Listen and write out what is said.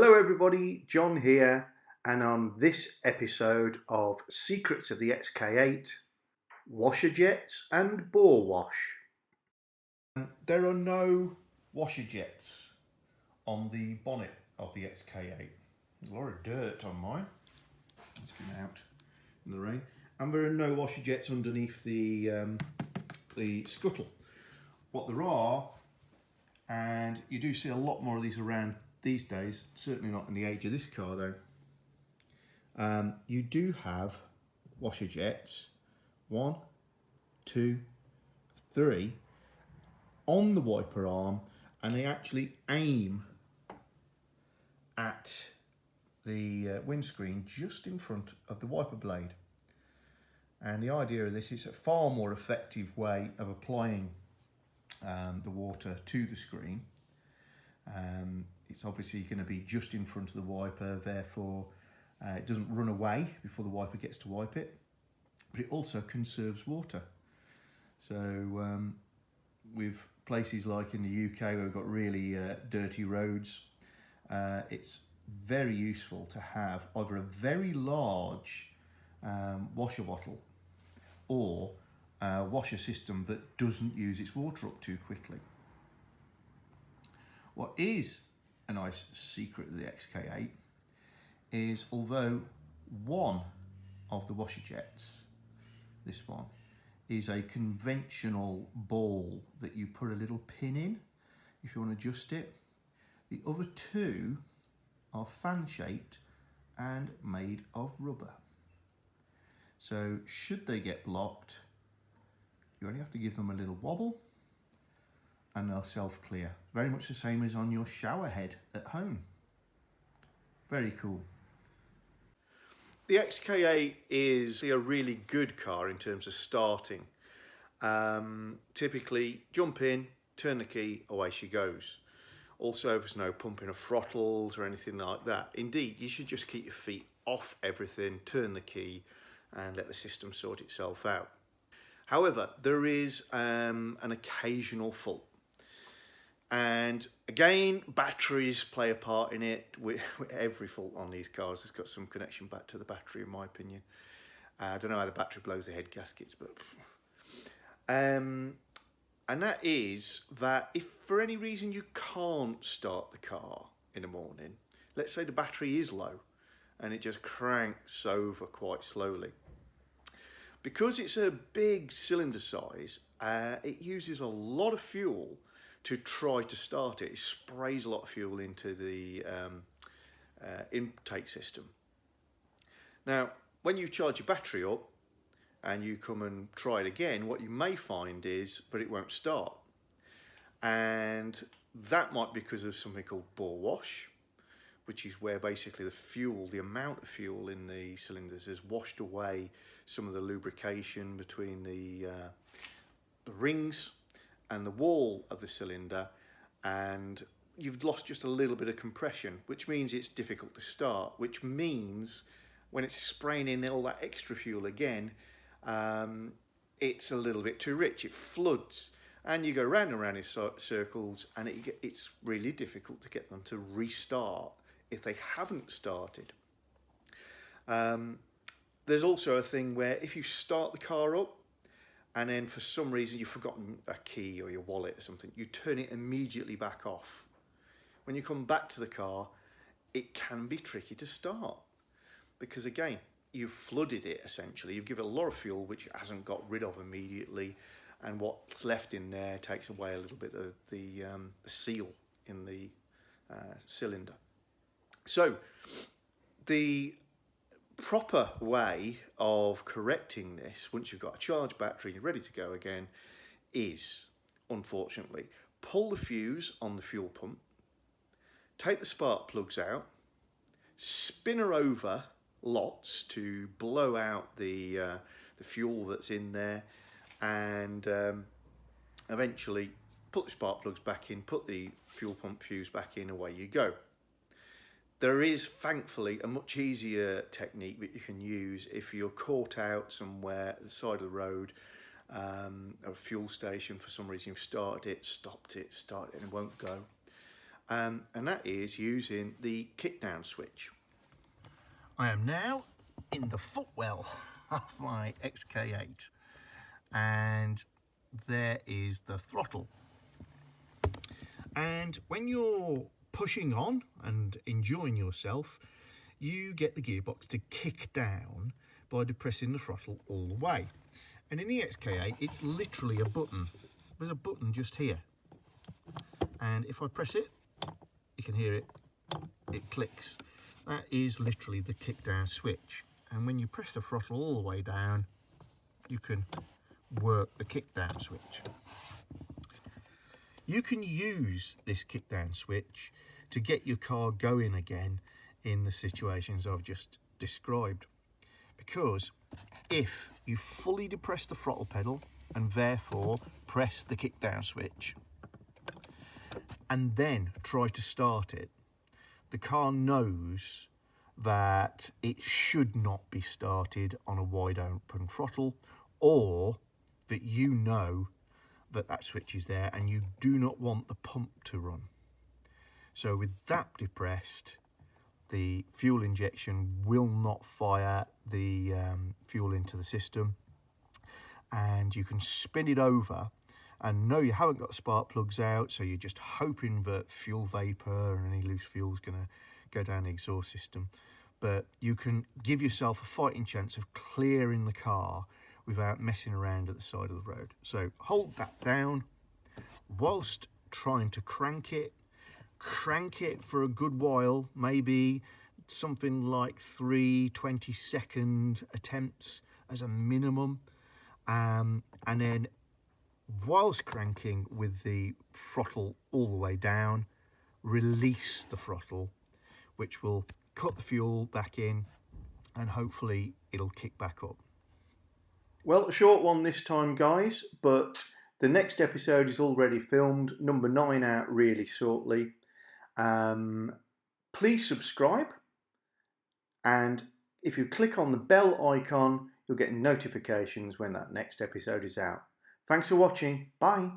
Hello everybody, John here, and on this episode of Secrets of the XK8, washer jets and bore wash. There are no washer jets on the bonnet of the XK8. There's a lot of dirt on mine. It's been out in the rain. And there are no washer jets underneath the scuttle. What there are, and you do see a lot more of these around these days, certainly not in the age of this car though, you do have washer jets, 1, 2, 3, on the wiper arm, and they actually aim at the windscreen just in front of the wiper blade. And the idea of this is a far more effective way of applying the water to the screen. It's obviously going to be just in front of the wiper, therefore it doesn't run away before the wiper gets to wipe it, but it also conserves water. So with places like in the UK where we've got really dirty roads, it's very useful to have either a very large washer bottle or a washer system that doesn't use its water up too quickly. What is a nice secret of the XK8 is, although one of the washer jets, this one, is a conventional ball that you put a little pin in if you want to adjust it, the other two are fan shaped and made of rubber. So should they get blocked, you only have to give them a little wobble and they'll self-clear. Very much the same as on your shower head at home. Very cool. The XK8 is a really good car in terms of starting. Typically, jump in, turn the key, away she goes. Also, there's no pumping of throttles or anything like that. Indeed, you should just keep your feet off everything, turn the key, and let the system sort itself out. However, there is an occasional fault. And again, batteries play a part in it. With every fault on these cars has got some connection back to the battery, in my opinion. I don't know how the battery blows the head gaskets, but and that is that if for any reason you can't start the car in the morning, let's say the battery is low and it just cranks over quite slowly, because it's a big cylinder size, it uses a lot of fuel to try to start it. It sprays a lot of fuel into the intake system. Now, when you charge your battery up and you come and try it again, what you may find is that it won't start. And that might be because of something called bore wash, which is where basically the fuel, the amount of fuel in the cylinders has washed away some of the lubrication between the rings and the wall of the cylinder, and you've lost just a little bit of compression, which means it's difficult to start, which means when it's spraying in all that extra fuel again, it's a little bit too rich, it floods, and you go round and round in circles, and it's really difficult to get them to restart if they haven't started. There's also a thing where if you start the car up and then for some reason you've forgotten a key or your wallet or something, you turn it immediately back off. When you come back to the car, it can be tricky to start because, again, you've flooded it essentially. You've given it a lot of fuel which it hasn't got rid of immediately, and what's left in there takes away a little bit of the seal in the cylinder. So the proper way of correcting this, once you've got a charged battery and you're ready to go again, is, unfortunately, pull the fuse on the fuel pump, take the spark plugs out, spin her over lots to blow out the fuel that's in there, and eventually put the spark plugs back in, put the fuel pump fuse back in, away you go. There is, thankfully, a much easier technique that you can use if you're caught out somewhere at the side of the road, a fuel station, for some reason you've started it, stopped it, and it won't go. and that is using the kickdown switch. I am now in the footwell of my XK8, and there is the throttle. And when you're pushing on and enjoying yourself, you get the gearbox to kick down by depressing the throttle all the way. And in the XK8, it's literally a button. There's a button just here. And if I press it, you can hear it, it clicks. That is literally the kick down switch. And when you press the throttle all the way down, you can work the kick down switch. You can use this kick down switch to get your car going again in the situations I've just described. Because if you fully depress the throttle pedal and therefore press the kick down switch and then try to start it, the car knows that it should not be started on a wide open throttle, or that you know that that switch is there and you do not want the pump to run. So with that depressed, the fuel injection will not fire the fuel into the system, and you can spin it over and know you haven't got spark plugs out, so you're just hoping that fuel vapor and any loose fuel is going to go down the exhaust system. But you can give yourself a fighting chance of clearing the car without messing around at the side of the road. So hold that down whilst trying to crank it for a good while, maybe something like 3 20-second attempts as a minimum, and then whilst cranking with the throttle all the way down, release the throttle, which will cut the fuel back in and hopefully it'll kick back up. Well, a short one this time, guys, but the next episode is already filmed, number 9 out really shortly. Please subscribe, and if you click on the bell icon, you'll get notifications when that next episode is out. Thanks for watching. Bye.